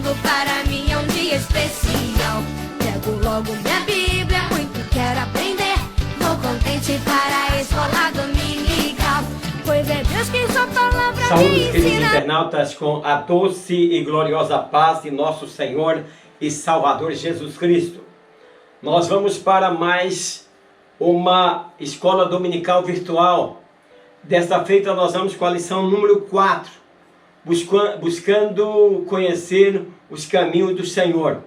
domingo para mim é um dia especial. Pego logo minha Bíblia, muito quero aprender. Vou contente para a escola dominical, pois é Deus quem sua palavra Saúde, me queridos ensina. internautas, com a doce e gloriosa paz de nosso Senhor e Salvador Jesus Cristo. Nós vamos para mais uma escola dominical virtual. Desta feita nós vamos com a lição número 4, buscando conhecer os caminhos do Senhor.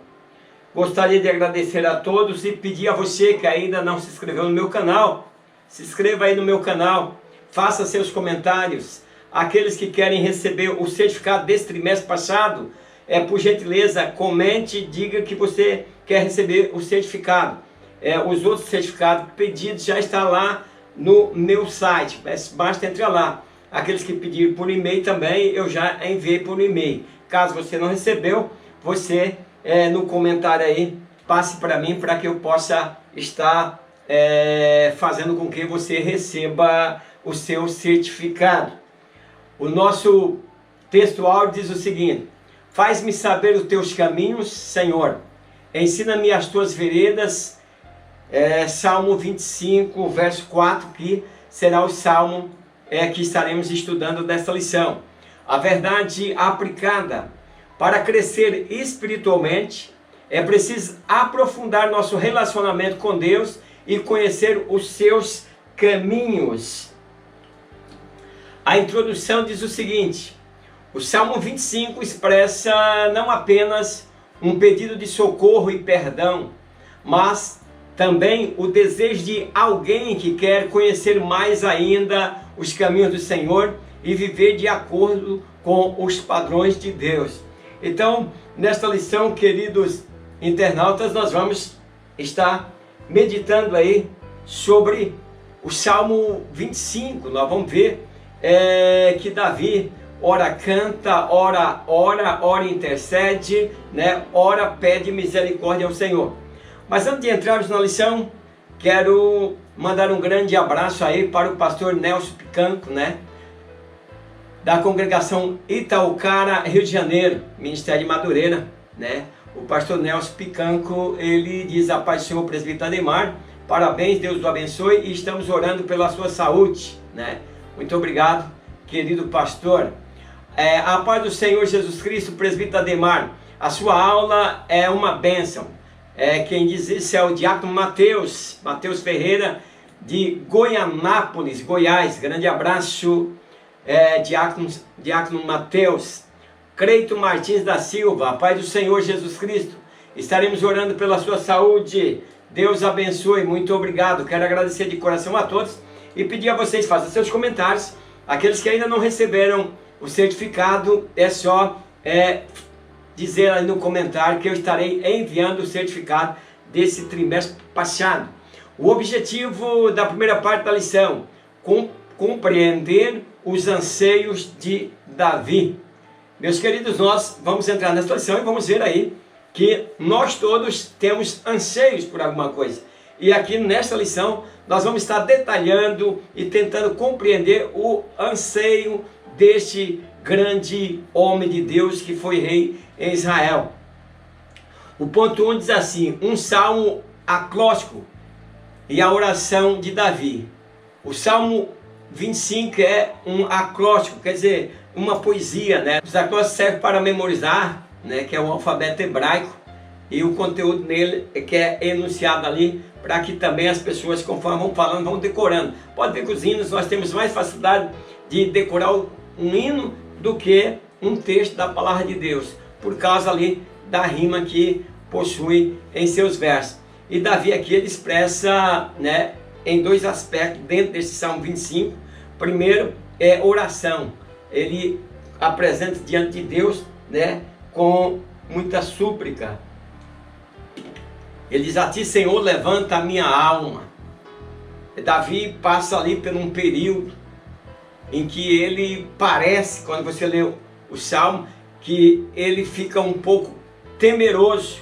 Gostaria de agradecer a todos e pedir a você que ainda não se inscreveu no meu canal, se inscreva aí no meu canal, faça seus comentários. Aqueles que querem receber o certificado desse trimestre passado, por gentileza, comente e diga que você quer receber o certificado. Os outros certificados pedidos já estão lá no meu site, basta entrar lá. Aqueles que pediram por e-mail também, eu já enviei por e-mail. Caso você não recebeu, você no comentário aí, passe para mim para que eu possa estar fazendo com que você receba o seu certificado. O nosso texto áudio diz o seguinte: faz-me saber os teus caminhos, Senhor, ensina-me as tuas veredas. Salmo 25, verso 4, que será o salmo que estaremos estudando desta lição. A verdade aplicada. Para crescer espiritualmente, é preciso aprofundar nosso relacionamento com Deus e conhecer os seus caminhos. A introdução diz o seguinte: o Salmo 25 expressa não apenas um pedido de socorro e perdão, mas também o desejo de alguém que quer conhecer mais ainda os caminhos do Senhor e viver de acordo com os padrões de Deus. Então, nesta lição, queridos internautas, nós vamos estar meditando aí sobre o Salmo 25. Nós vamos ver que Davi ora canta, ora intercede, né? Ora pede misericórdia ao Senhor. Mas antes de entrarmos na lição, quero mandar um grande abraço aí para o pastor Nelson Picanco, né? Da congregação Itaucara, Rio de Janeiro, Ministério de Madureira, né? O pastor Nelson Picanco, ele diz: a paz do Senhor, presbítero Ademar, parabéns, Deus o abençoe e estamos orando pela sua saúde, né? Muito obrigado, querido pastor. A paz do Senhor Jesus Cristo, presbítero Ademar, a sua aula é uma bênção. Quem diz isso é o diácono Mateus Ferreira, de Goianápolis, Goiás. Grande abraço, diácono Mateus. Creito Martins da Silva, a paz do Senhor Jesus Cristo, estaremos orando pela sua saúde, Deus abençoe, muito obrigado. Quero agradecer de coração a todos e pedir a vocês, façam seus comentários. Aqueles que ainda não receberam o certificado, é só dizer aí no comentário que eu estarei enviando o certificado desse trimestre passado. O objetivo da primeira parte da lição: compreender os anseios de Davi. Meus queridos, nós vamos entrar nessa lição e vamos ver aí que nós todos temos anseios por alguma coisa. E aqui nesta lição nós vamos estar detalhando e tentando compreender o anseio deste grande homem de Deus que foi rei em Israel. O ponto 1 diz assim: um salmo acróstico e a oração de Davi. O Salmo 25 é um acróstico, quer dizer, uma poesia, né? Os acrósticos servem para memorizar, né? Que é o alfabeto hebraico, e o conteúdo nele que é enunciado ali, para que também as pessoas, conforme vão falando, vão decorando. Pode ver que os hinos nós temos mais facilidade de decorar um hino do que um texto da palavra de Deus, por causa ali da rima que possui em seus versos. E Davi aqui ele expressa, né, em dois aspectos dentro desse Salmo 25. Primeiro é oração. Ele apresenta diante de Deus, né, com muita súplica. Ele diz: a ti, Senhor, levanta a minha alma. Davi passa ali por um período em que ele parece, quando você lê o Salmo, que ele fica um pouco temeroso.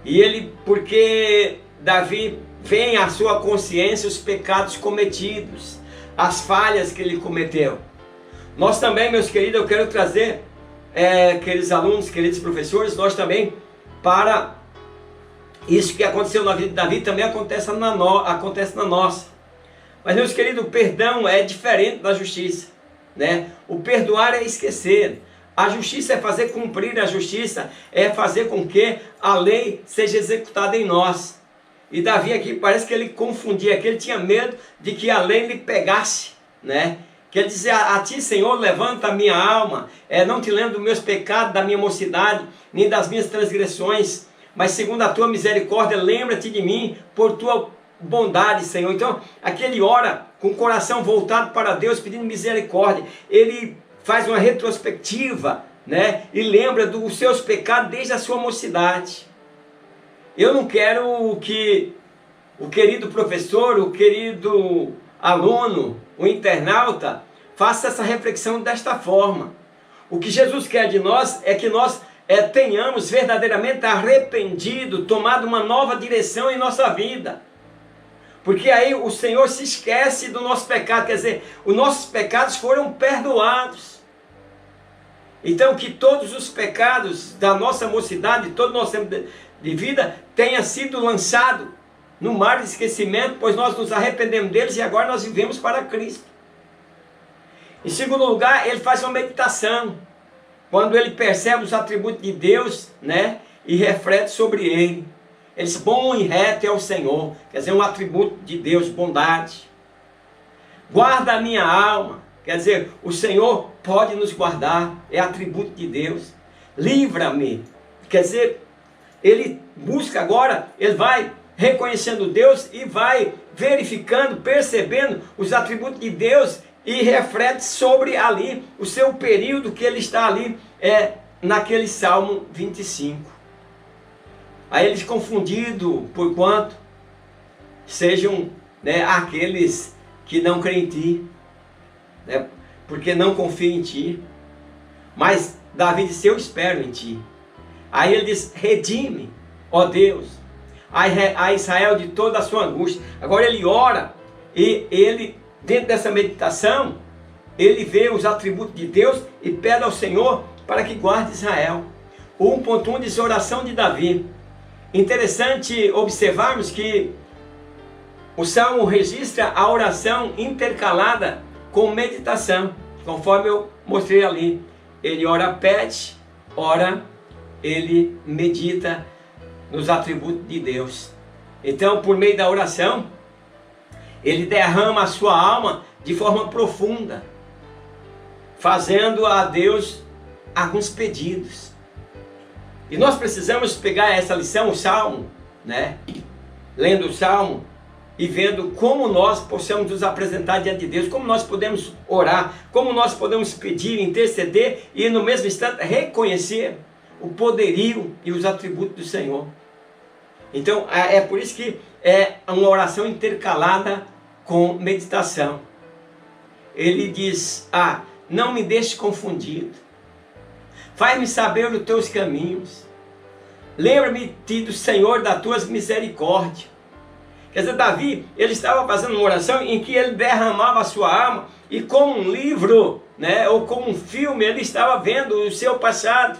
E ele, porque Davi vem à sua consciência os pecados cometidos, as falhas que ele cometeu. Nós também, meus queridos, eu quero trazer queridos alunos, queridos professores, nós também, para isso que aconteceu na vida de Davi, também acontece na nossa. Mas, meus queridos, o perdão é diferente da justiça, né? O perdoar é esquecer. A justiça é fazer cumprir a justiça, é fazer com que a lei seja executada em nós. E Davi aqui parece que ele confundia, que ele tinha medo de que a lei lhe pegasse, né? Que ele dizia: a ti, Senhor, levanta a minha alma, não te lembro dos meus pecados, da minha mocidade, nem das minhas transgressões, mas segundo a tua misericórdia, lembra-te de mim por tua bondade, Senhor. Então, aqui ele ora com o coração voltado para Deus, pedindo misericórdia. Ele faz uma retrospectiva, né? E lembra dos seus pecados desde a sua mocidade. Eu não quero que o querido professor, o querido aluno, o internauta, faça essa reflexão desta forma. O que Jesus quer de nós é que nós tenhamos verdadeiramente arrependido, tomado uma nova direção em nossa vida. Porque aí o Senhor se esquece do nosso pecado, quer dizer, os nossos pecados foram perdoados. Então que todos os pecados da nossa mocidade, todo o nosso tempo de vida, tenha sido lançado no mar de esquecimento, pois nós nos arrependemos deles e agora nós vivemos para Cristo. Em segundo lugar, ele faz uma meditação, quando ele percebe os atributos de Deus, né, e reflete sobre ele. Ele diz: bom e reto é o Senhor, quer dizer, um atributo de Deus, bondade. Guarda a minha alma, quer dizer, o Senhor pode nos guardar, é atributo de Deus. Livra-me, quer dizer, ele busca agora, ele vai reconhecendo Deus e vai verificando, percebendo os atributos de Deus e reflete sobre ali o seu período que ele está ali, naquele Salmo 25. Aí eles confundido por quanto sejam, né, aqueles que não creem em ti, né, porque não confiam em ti. Mas Davi disse: eu espero em ti. Aí ele diz: redime, ó Deus, a Israel de toda a sua angústia. Agora ele ora e ele, dentro dessa meditação, ele vê os atributos de Deus e pede ao Senhor para que guarde Israel. O 1.1 diz: oração de Davi. Interessante observarmos que o Salmo registra a oração intercalada com meditação, conforme eu mostrei ali. Ele ora, pede, ora, ele medita nos atributos de Deus. Então, por meio da oração, ele derrama a sua alma de forma profunda, fazendo a Deus alguns pedidos. E nós precisamos pegar essa lição, o Salmo, né? Lendo o Salmo e vendo como nós possamos nos apresentar diante de Deus, como nós podemos orar, como nós podemos pedir, interceder e no mesmo instante reconhecer o poderio e os atributos do Senhor. Então é por isso que é uma oração intercalada com meditação. Ele diz: não me deixe confundido, faz-me saber os teus caminhos, lembra-me do Senhor das tuas misericórdias. Quer dizer, Davi, ele estava fazendo uma oração em que ele derramava a sua alma e como um livro, né, ou como um filme, ele estava vendo o seu passado.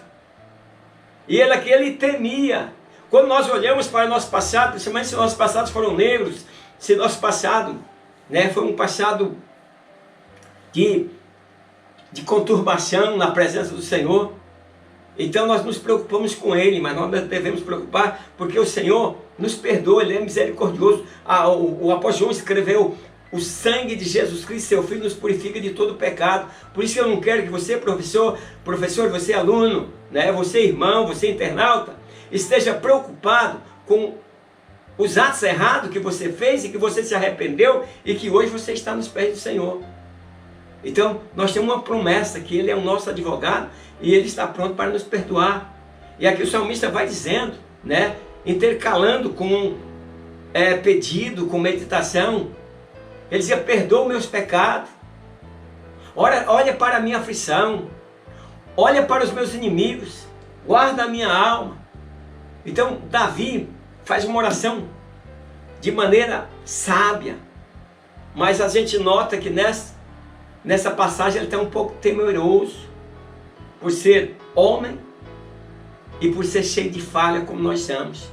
E ele temia. Quando nós olhamos para o nosso passado, principalmente se nossos passados foram negros, se nosso passado, né, foi um passado de conturbação na presença do Senhor, então nós nos preocupamos com Ele, mas nós devemos preocupar porque o Senhor nos perdoa, Ele é misericordioso. O apóstolo João escreveu: o sangue de Jesus Cristo, seu Filho, nos purifica de todo pecado. Por isso que eu não quero que você, professor, você aluno, né, você irmão, você internauta, esteja preocupado com os atos errados que você fez e que você se arrependeu e que hoje você está nos pés do Senhor. Então, nós temos uma promessa que Ele é o nosso advogado e Ele está pronto para nos perdoar. E aqui o salmista vai dizendo, né, intercalando com pedido, com meditação. Ele dizia: perdoa meus pecados, olha para a minha aflição, olha para os meus inimigos, guarda a minha alma. Então, Davi faz uma oração de maneira sábia, mas a gente nota que nessa passagem ele está um pouco temeroso, por ser homem e por ser cheio de falha como nós somos.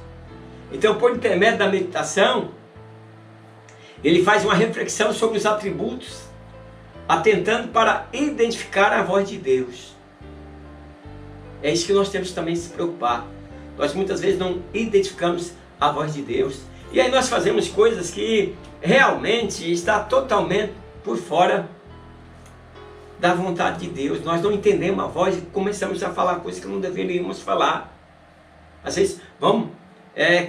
Então, por intermédio da meditação, ele faz uma reflexão sobre os atributos, atentando para identificar a voz de Deus. É isso que nós temos também que se preocupar. Nós muitas vezes não identificamos a voz de Deus. E aí nós fazemos coisas que realmente está totalmente por fora da vontade de Deus. Nós não entendemos a voz e começamos a falar coisas que não deveríamos falar. Às vezes vamos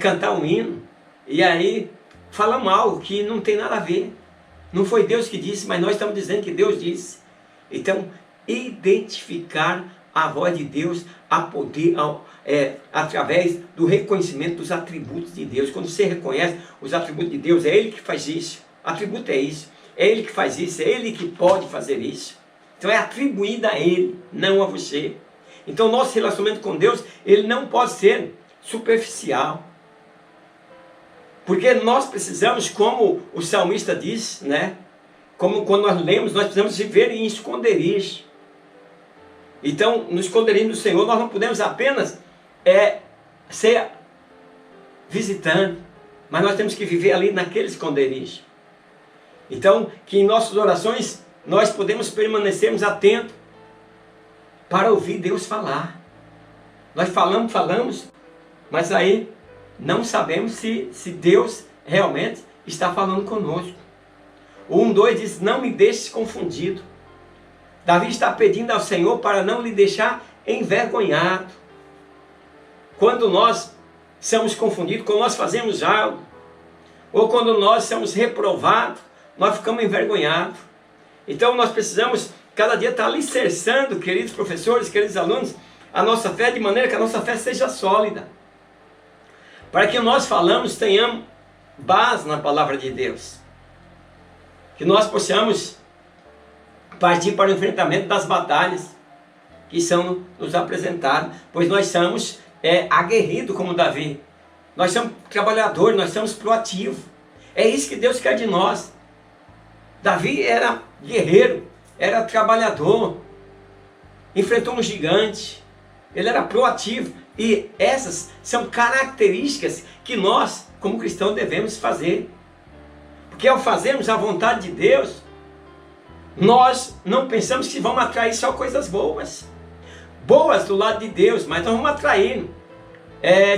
cantar um hino e aí falamos algo que não tem nada a ver. Não foi Deus que disse, mas nós estamos dizendo que Deus disse. Então, identificar a voz de Deus através do reconhecimento dos atributos de Deus. Quando você reconhece os atributos de Deus, é Ele que faz isso. Atributo é isso. É Ele que faz isso, é Ele que pode fazer isso. Então é atribuído a Ele, não a você. Então nosso relacionamento com Deus, ele não pode ser superficial. Porque nós precisamos, como o salmista diz, né? Como quando nós lemos, nós precisamos viver em esconderijo. Então, no esconderijo do Senhor, nós não podemos apenas ser visitante, mas nós temos que viver ali naquele esconderijo. Então, que em nossas orações, nós podemos permanecermos atentos para ouvir Deus falar. Nós falamos, mas aí não sabemos se Deus realmente está falando conosco. O 1:2 diz, não me deixes confundido. Davi está pedindo ao Senhor para não lhe deixar envergonhado. Quando nós somos confundidos, quando nós fazemos algo, ou quando nós somos reprovados, nós ficamos envergonhados. Então nós precisamos cada dia estar alicerçando, queridos professores, queridos alunos, a nossa fé de maneira que a nossa fé seja sólida. Para que nós falamos, tenhamos base na palavra de Deus. Que nós possamos partir para o enfrentamento das batalhas que são nos apresentadas. Pois nós somos aguerridos como Davi. Nós somos trabalhadores, nós somos proativos. É isso que Deus quer de nós. Davi era guerreiro, era trabalhador, enfrentou um gigante, ele era proativo. E essas são características que nós, como cristãos, devemos fazer. Porque ao fazermos a vontade de Deus, nós não pensamos que vamos atrair só coisas boas. Boas do lado de Deus, mas nós vamos atrair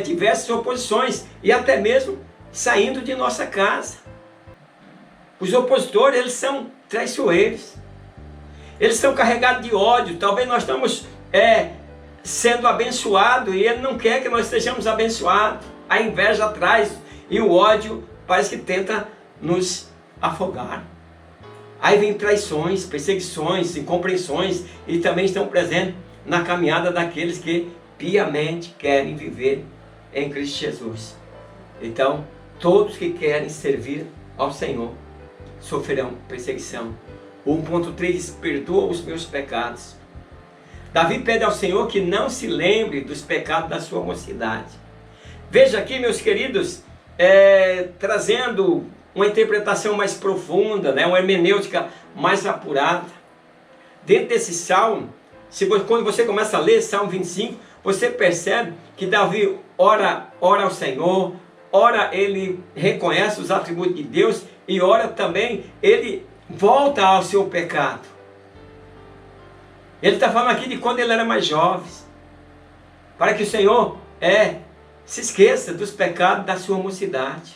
diversas oposições e até mesmo saindo de nossa casa. Os opositores, eles são traiçoeiros. Eles são carregados de ódio. Talvez nós estamos sendo abençoados e ele não quer que nós sejamos abençoados. A inveja traz e o ódio parece que tenta nos afogar. Aí vem traições, perseguições, incompreensões e também estão presentes na caminhada daqueles que piamente querem viver em Cristo Jesus. Então, todos que querem servir ao Senhor sofrerão perseguição. O 1.3 diz, perdoa os meus pecados. Davi pede ao Senhor que não se lembre dos pecados da sua mocidade. Veja aqui, meus queridos, trazendo uma interpretação mais profunda, uma hermenêutica mais apurada. Dentro desse salmo, quando você começa a ler Salmo 25, você percebe que Davi ora ao Senhor, ora ele reconhece os atributos de Deus e ora também ele volta ao seu pecado. Ele está falando aqui de quando ele era mais jovem, para que o Senhor se esqueça dos pecados da sua mocidade.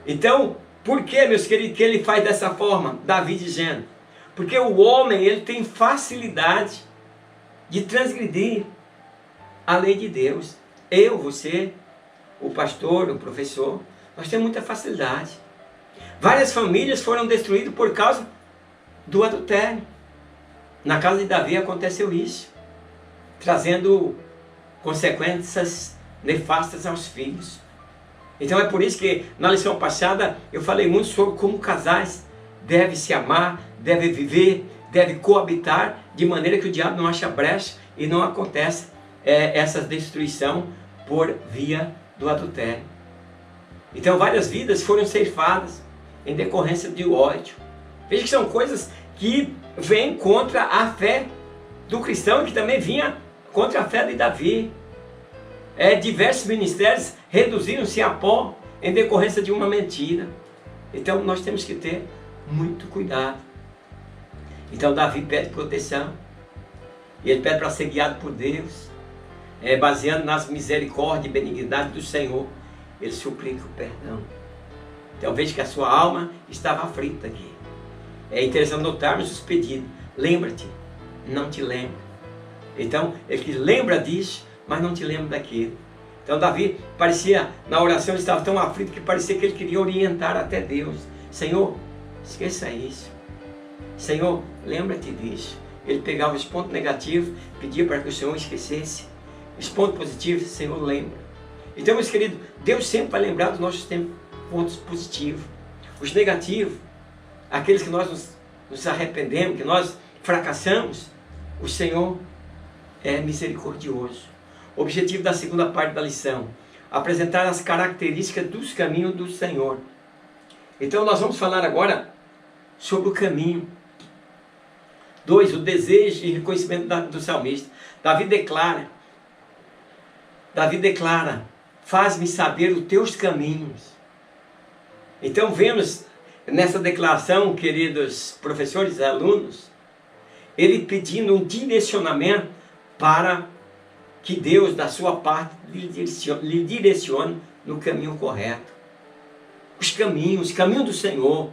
Então, por que, meus queridos, que ele faz dessa forma? Davi dizendo, porque o homem ele tem facilidade de transgredir a lei de Deus. Eu, você, o pastor, o professor, nós temos muita facilidade. Várias famílias foram destruídas por causa do adultério. Na casa de Davi aconteceu isso, trazendo consequências nefastas aos filhos. Então é por isso que na lição passada eu falei muito sobre como casais devem se amar, devem viver, devem coabitar, de maneira que o diabo não ache brecha e não aconteça essa destruição por via do adultério. Então várias vidas foram ceifadas em decorrência de ódio. Veja que são coisas que vêm contra a fé do cristão que também vinha contra a fé de Davi. Diversos ministérios reduziram-se a pó em decorrência de uma mentira. Então nós temos que ter muito cuidado. Então Davi pede proteção. E ele pede para ser guiado por Deus. Baseando nas misericórdias e benignidade do Senhor, ele suplica o perdão. Então veja que a sua alma estava aflita aqui. É interessante notarmos os pedidos. Lembra-te, não te lembra. Então ele que lembra disso, mas não te lembra daquilo. Então Davi parecia, na oração, ele estava tão aflito que parecia que ele queria orientar até Deus. Senhor, esqueça isso. Senhor, lembra-te disso. Ele pegava os pontos negativos, pedia para que o Senhor esquecesse. Os pontos positivos, Senhor, lembra. Então, meus queridos, Deus sempre vai lembrar dos nossos pontos positivos. Os negativos, aqueles que nós nos arrependemos, que nós fracassamos, o Senhor é misericordioso. O objetivo da segunda parte da lição: apresentar as características dos caminhos do Senhor. Então nós vamos falar agora sobre o caminho. 2. O desejo e reconhecimento do salmista. Davi declara, faz-me saber os teus caminhos. Então vemos nessa declaração, queridos professores e alunos, ele pedindo um direcionamento para que Deus, da sua parte, lhe direcione no caminho correto. Os caminhos do Senhor.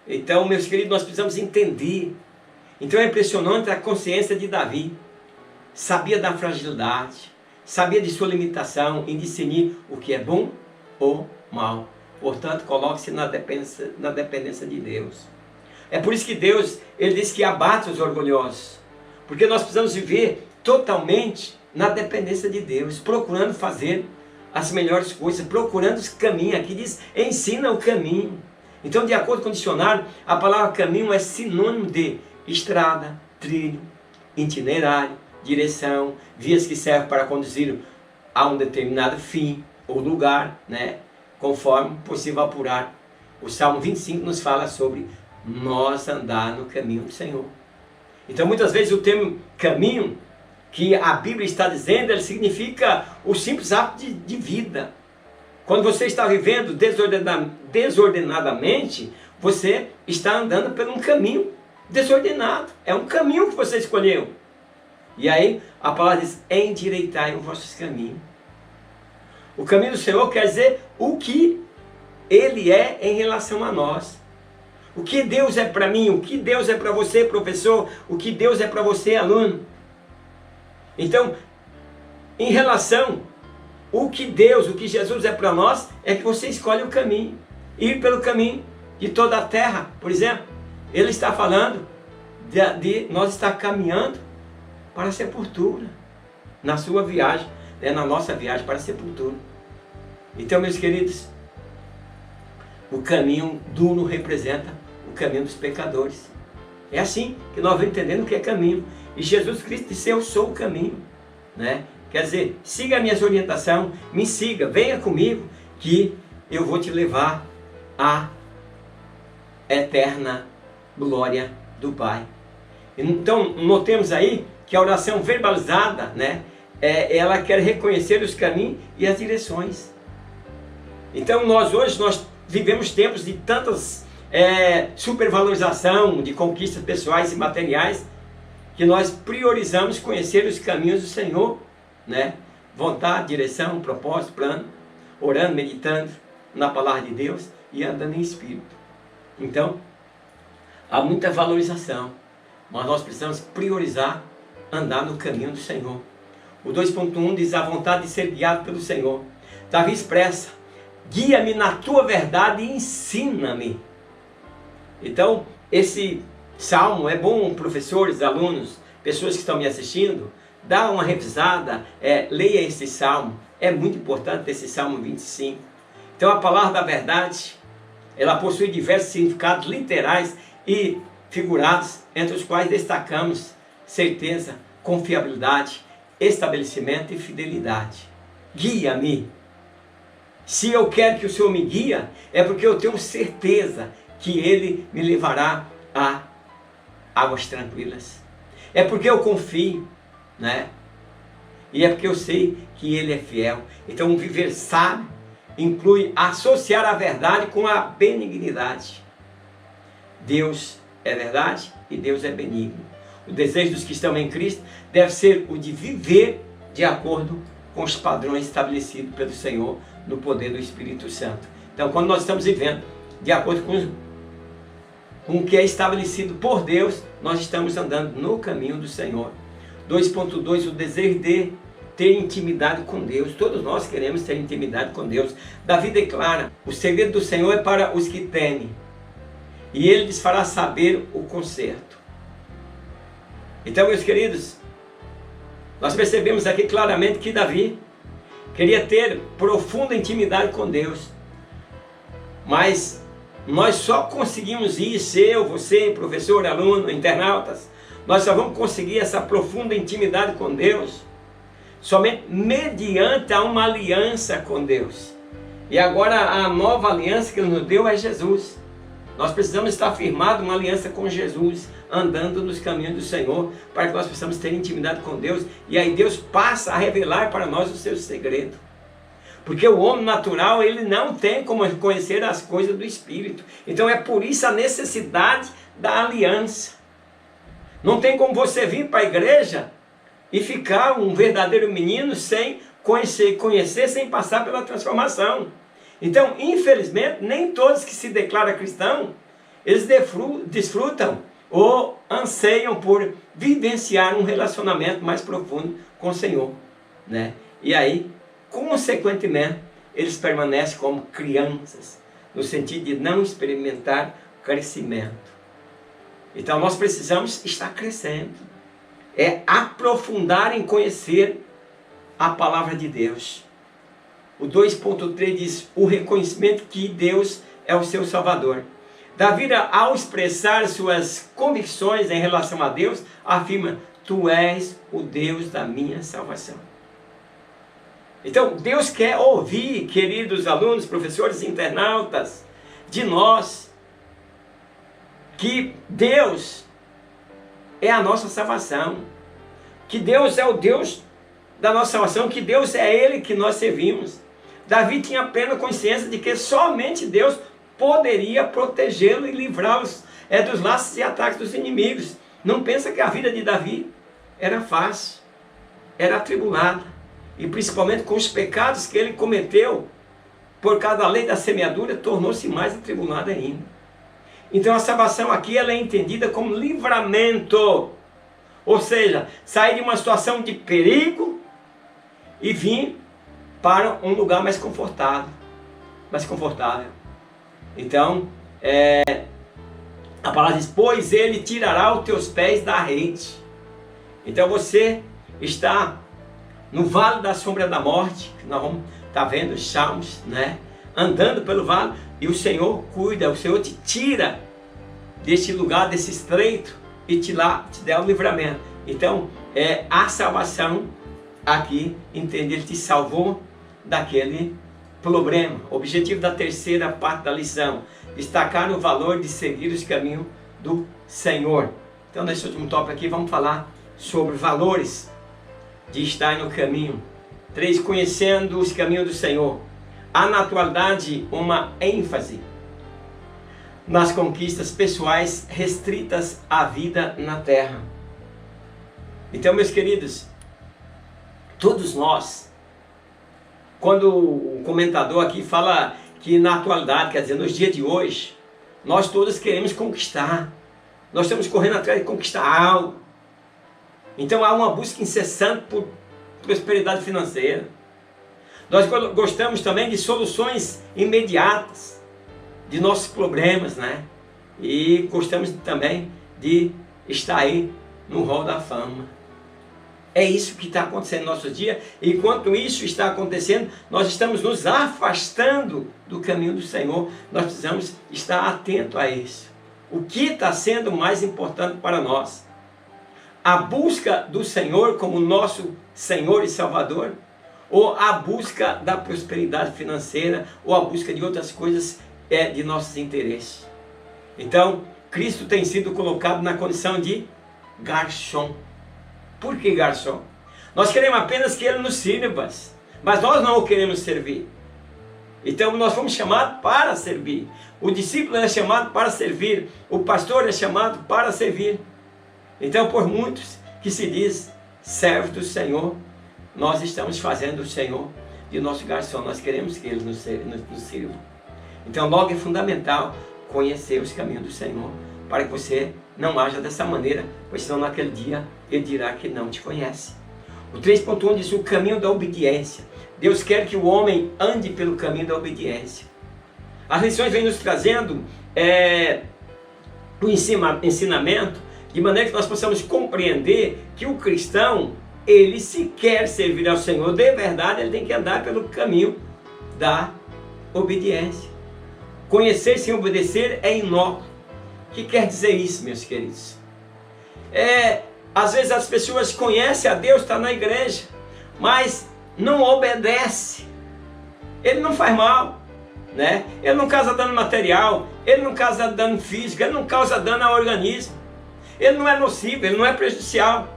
Então, meus queridos, nós precisamos entender. Então é impressionante a consciência de Davi. Sabia da fragilidade, sabia de sua limitação em discernir o que é bom ou mal. Portanto, coloque-se na dependência de Deus. É por isso que Deus, ele diz que abate os orgulhosos. Porque nós precisamos viver totalmente na dependência de Deus, procurando fazer as melhores coisas, procurando os caminhos. Aqui diz, ensina o caminho. Então, de acordo com o dicionário, a palavra caminho é sinônimo de estrada, trilho, itinerário, direção, vias que servem para conduzir a um determinado fim ou lugar, né? Conforme possível apurar. O Salmo 25 nos fala sobre nós andar no caminho do Senhor. Então, muitas vezes o termo caminho, que a Bíblia está dizendo, ele significa o simples hábito de vida. Quando você está vivendo desordenadamente, você está andando por um caminho desordenado. É um caminho que você escolheu. E aí a palavra diz, endireitai os vossos caminhos. O caminho do Senhor quer dizer o que Ele é em relação a nós. O que Deus é para mim, o que Deus é para você, professor, o que Deus é para você, aluno. Então, em relação o que Jesus é para nós, é que você escolhe o caminho. Ir pelo caminho de toda a terra, por exemplo. Ele está falando de nós estar caminhando para a sepultura. Na sua viagem, na nossa viagem para a sepultura. Então, meus queridos, o caminho duro representa o caminho dos pecadores. É assim que nós vamos entendendo o que é caminho. E Jesus Cristo disse, eu sou o caminho. Né? Quer dizer, siga as minhas orientações, me siga, venha comigo, que eu vou te levar à eterna glória do Pai. Então, notemos aí que a oração verbalizada, né, ela quer reconhecer os caminhos e as direções. Então, hoje nós vivemos tempos de tantas supervalorização de conquistas pessoais e materiais, que nós priorizamos conhecer os caminhos do Senhor, né? Vontade, direção, propósito, plano, orando, meditando na palavra de Deus e andando em espírito. Então, há muita valorização, mas nós precisamos priorizar andar no caminho do Senhor. O 2.1 diz a vontade de ser guiado pelo Senhor. Davi expressa, guia-me na tua verdade e ensina-me. Então, esse salmo é bom, professores, alunos, pessoas que estão me assistindo, dá uma revisada, leia esse salmo. É muito importante esse salmo 25. Então, a palavra da verdade, ela possui diversos significados literais e figurados, entre os quais destacamos certeza, confiabilidade, estabelecimento e fidelidade. Guia-me. Se eu quero que o Senhor me guia, é porque eu tenho certeza que Ele me levará a águas tranquilas. É porque eu confio, né? E é porque eu sei que Ele é fiel. Então, um viver sábio inclui associar a verdade com a benignidade. Deus é verdade e Deus é benigno. O desejo dos que estão em Cristo deve ser o de viver de acordo com os padrões estabelecidos pelo Senhor no poder do Espírito Santo. Então, quando nós estamos vivendo de acordo com o que é estabelecido por Deus, nós estamos andando no caminho do Senhor. 2.2, o desejo de ter intimidade com Deus. Todos nós queremos ter intimidade com Deus. Davi declara: o segredo do Senhor é para os que temem, e Ele lhes fará saber o conserto. Então, meus queridos, nós percebemos aqui claramente que Davi queria ter profunda intimidade com Deus. Mas nós só conseguimos isso, eu, você, professor, aluno, internautas, nós só vamos conseguir essa profunda intimidade com Deus somente mediante uma aliança com Deus. E agora a nova aliança que Ele nos deu é Jesus. Nós precisamos estar firmados uma aliança com Jesus, andando nos caminhos do Senhor, para que nós possamos ter intimidade com Deus. E aí Deus passa a revelar para nós o seu segredo. Porque o homem natural, ele não tem como conhecer as coisas do Espírito. Então é por isso a necessidade da aliança. Não tem como você vir para a igreja e ficar um verdadeiro menino sem conhecer sem passar pela transformação. Então, infelizmente, nem todos que se declaram cristãos, eles desfrutam ou anseiam por vivenciar um relacionamento mais profundo com o Senhor, né? E aí, consequentemente, eles permanecem como crianças, no sentido de não experimentar crescimento. Então nós precisamos estar crescendo, aprofundar em conhecer a palavra de Deus. O 2.3 diz: o reconhecimento que Deus é o seu Salvador. Davi, ao expressar suas convicções em relação a Deus, afirma: tu és o Deus da minha salvação. Então Deus quer ouvir, queridos alunos, professores, internautas, de nós, que Deus é a nossa salvação, que Deus é o Deus da nossa salvação, que Deus é Ele que nós servimos. Davi tinha plena consciência de que somente Deus poderia protegê-lo e livrá-lo dos laços e ataques dos inimigos. Não pensa que a vida de Davi era fácil, era atribulada, e principalmente com os pecados que ele cometeu, por causa da lei da semeadura, tornou-se mais atribulada ainda. Então a salvação aqui ela é entendida como livramento, ou seja, sair de uma situação de perigo e vir para um lugar mais confortável. Então, a palavra diz: pois Ele tirará os teus pés da rede. Então você está no vale da sombra da morte, que nós vamos estar vendo os salmos, né? Andando pelo vale, e o Senhor cuida, o Senhor te tira deste lugar, desse estreito, e te dá o livramento. Então, a salvação aqui, entende? Ele te salvou daquele problema. O objetivo da terceira parte da lição: destacar o valor de seguir os caminhos do Senhor. Então, nesse último tópico aqui, vamos falar sobre valores de estar no caminho. 3. Conhecendo os caminhos do Senhor. Há na atualidade uma ênfase nas conquistas pessoais restritas à vida na terra. Então, meus queridos, todos nós, quando o comentador aqui fala que na atualidade, quer dizer, nos dias de hoje, nós todos queremos conquistar, nós estamos correndo atrás de conquistar algo. Então há uma busca incessante por prosperidade financeira. Nós gostamos também de soluções imediatas de nossos problemas, né? E gostamos também de estar aí no hall da fama. É isso que está acontecendo no nosso dia. E enquanto isso está acontecendo, nós estamos nos afastando do caminho do Senhor. Nós precisamos estar atentos a isso. O que está sendo mais importante para nós? A busca do Senhor como nosso Senhor e Salvador? Ou a busca da prosperidade financeira? Ou a busca de outras coisas de nossos interesses? Então, Cristo tem sido colocado na condição de garçom. Por que garçom? Nós queremos apenas que ele nos sirva, mas nós não o queremos servir. Então nós fomos chamados para servir. O discípulo é chamado para servir. O pastor é chamado para servir. Então, por muitos que se diz servos do Senhor, nós estamos fazendo o Senhor de nosso garçom. Nós queremos que ele nos sirva. Então logo é fundamental conhecer os caminhos do Senhor, para que você não haja dessa maneira, pois senão naquele dia ele dirá que não te conhece. O 3.1 diz o caminho da obediência. Deus quer que o homem ande pelo caminho da obediência. As lições vêm nos trazendo o ensinamento, de maneira que nós possamos compreender que o cristão, ele se quer servir ao Senhor de verdade, ele tem que andar pelo caminho da obediência. Conhecer sem obedecer é inócuo. O que quer dizer isso, meus queridos? Às vezes as pessoas conhecem a Deus, está na igreja, mas não obedece. Ele não faz mal, né? Ele não causa dano material, ele não causa dano físico, ele não causa dano ao organismo. Ele não é nocivo, ele não é prejudicial.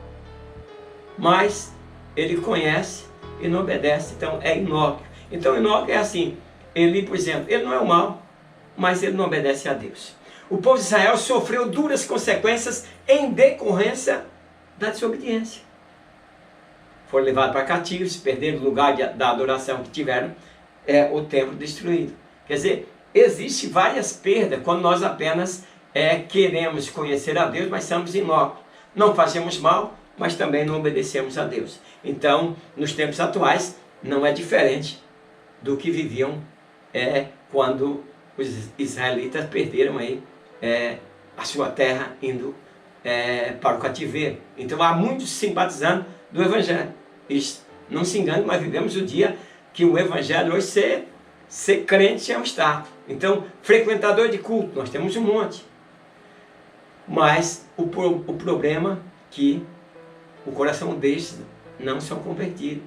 Mas ele conhece e não obedece, então é inócuo. Então inócuo é assim, ele, por exemplo, ele não é o mal, mas ele não obedece a Deus. O povo de Israel sofreu duras consequências em decorrência da desobediência. Foram levados para cativos, perderam o lugar da adoração que tiveram, o templo destruído. Quer dizer, existe várias perdas quando nós apenas queremos conhecer a Deus, mas somos inócuos. Não fazemos mal, mas também não obedecemos a Deus. Então, nos tempos atuais, não é diferente do que viviam quando os israelitas perderam aí a sua terra indo para o cativeiro. Então há muitos simpatizando do Evangelho. Isso, não se engane, mas vivemos o dia que o Evangelho hoje ser crente é um status. Então, frequentador de culto, nós temos um monte. Mas o problema é que o coração deles não são convertidos.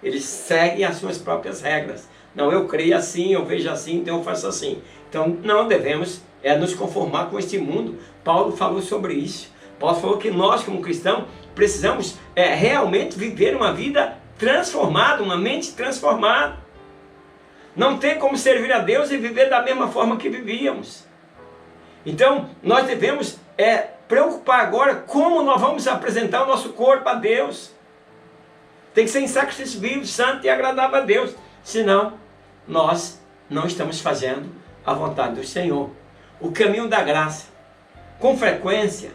Eles seguem as suas próprias regras. Não, eu creio assim, eu vejo assim, então eu faço assim. Então não devemos nos conformar com este mundo. Paulo falou sobre isso. Paulo falou que nós, como cristãos, precisamos realmente viver uma vida transformada, uma mente transformada. Não tem como servir a Deus e viver da mesma forma que vivíamos. Então nós devemos preocupar agora como nós vamos apresentar o nosso corpo a Deus. Tem que ser em sacrifício vivo, santo e agradável a Deus. Senão, nós não estamos fazendo a vontade do Senhor. O caminho da graça. Com frequência,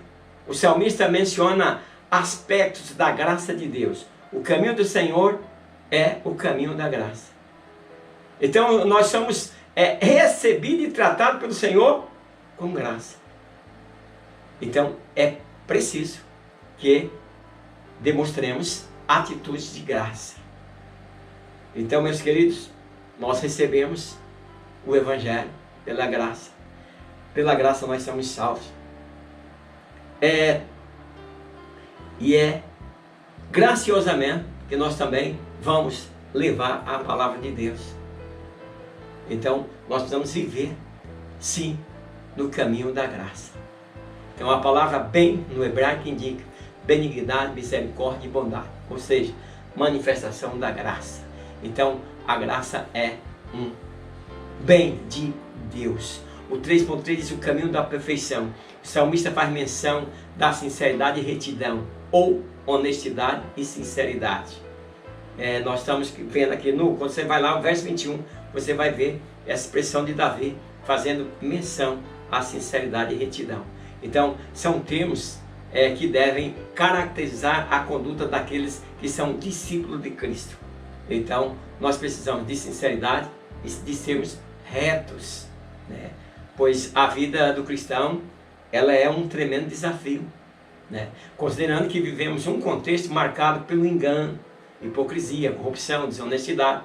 o salmista menciona aspectos da graça de Deus. O caminho do Senhor é o caminho da graça. Então, nós somos recebidos e tratados pelo Senhor com graça. Então, é preciso que demonstremos atitudes de graça. Então, meus queridos, nós recebemos o Evangelho pela graça. Pela graça nós somos salvos. E é graciosamente que nós também vamos levar a palavra de Deus. Então, nós precisamos viver, sim, no caminho da graça. Então, a palavra bem no hebraico indica benignidade, misericórdia e bondade. Ou seja, manifestação da graça. Então, a graça é um bem de Deus. O 3.3 diz o caminho da perfeição. O salmista faz menção da sinceridade e retidão, ou honestidade e sinceridade. Nós estamos vendo aqui, quando você vai lá, o verso 21, você vai ver essa expressão de Davi, fazendo menção à sinceridade e retidão. Então, são termos que devem caracterizar a conduta daqueles que são discípulos de Cristo. Então, nós precisamos de sinceridade e de sermos retos, né? Pois a vida do cristão, ela é um tremendo desafio, né? Considerando que vivemos um contexto marcado pelo engano, hipocrisia, corrupção, desonestidade.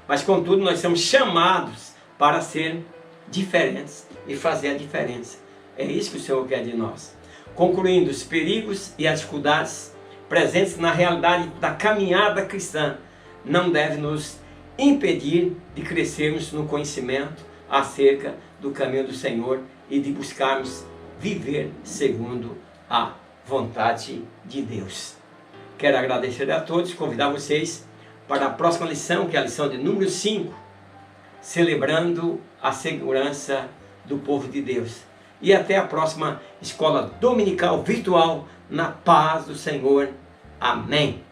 Mas, contudo, nós somos chamados para ser diferentes e fazer a diferença. É isso que o Senhor quer de nós. Concluindo, os perigos e as dificuldades presentes na realidade da caminhada cristã não devem nos impedir de crescermos no conhecimento acerca do caminho do Senhor e de buscarmos viver segundo a vontade de Deus. Quero agradecer a todos, convidar vocês para a próxima lição, que é a lição de número 5, celebrando a segurança do povo de Deus. E até a próxima escola dominical virtual, na paz do Senhor. Amém.